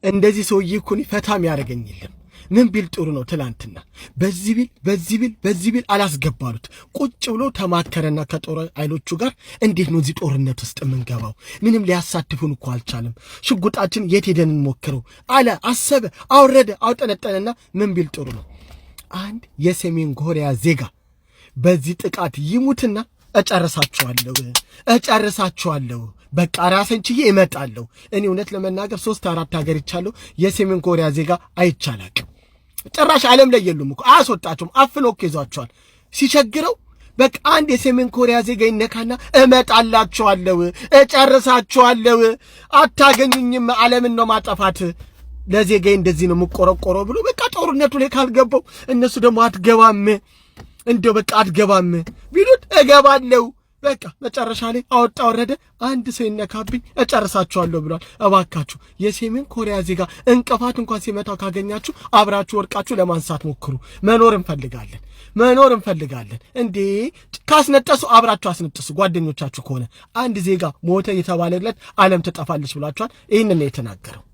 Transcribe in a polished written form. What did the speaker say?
እንደዚህ ሰውዬ እኮ ፈታም ያደርገኝ የለም። ምን ቢል ጥሩ ነው? ትላንትና በዚህ ቢል አላስገባሉት። ቁጭ ብሎ ተማከረና ከጦር ኃይሎቹ ጋር እንዴት ነው እዚህ ጦርነት ውስጥ የምንገባው? ምንም ሊያሳትፉን እኮ አልቻለም። ሽጉጣችን የት ሄደን እንሞክረው አለ። አሰበ፣ አውረደ፣ አውጠነጠነና ምን ቢል ጥሩ ነው? አንድ የሰሜን ኮሪያ ዜጋ በዚህ ጥቃት ይሙትና እጨርሳችኋለሁ በቃ ራሴን ችዬ እመጣለሁ። እኔ እውነት ለመናገር 3-4 ሀገር ይቻለሁ የሰሜን ኮሪያ ዜጋ አይቻላቅም። ጭራሽ ዓለም ላይ የሉም እኮ አያስወጣቸውም። አፍኖ ይዟቸዋል። ሲቸግረው በቃ አንድ የሰሜን ኮሪያ ዜጋ ይነካና እጨርሳችኋለሁ፣ አታገኙኝም፣ ዓለምን ነው ማጠፋት፣ ለዜጋዬ እንደዚህ ነው የምቆረቆረው ብሎ በቃ ጦርነቱ ላይ ካልገባው እነሱ ደግሞ አትገባም ቢሉት እገባለሁ። በቃ መጨረሻ ላይ አወጣ ወረደ። አንድ ሰው ይነካብኝ እጨርሳችኋለሁ ብሏል። እባካችሁ የሰሜን ኮሪያ ዜጋ እንቅፋት እንኳን ሲመታው ካገኛችሁ አብራችሁ ወርቃችሁ ለማንሳት ሞክሩ። መኖር እንፈልጋለን። እንዴ ካስነጠሱ አብራችሁ አስነጥሱ። ጓደኞቻችሁ ከሆነ አንድ ዜጋ ሞተ የተባለለት ዓለም ትጠፋለች ብላችኋል። ይህንን ነው የተናገረው።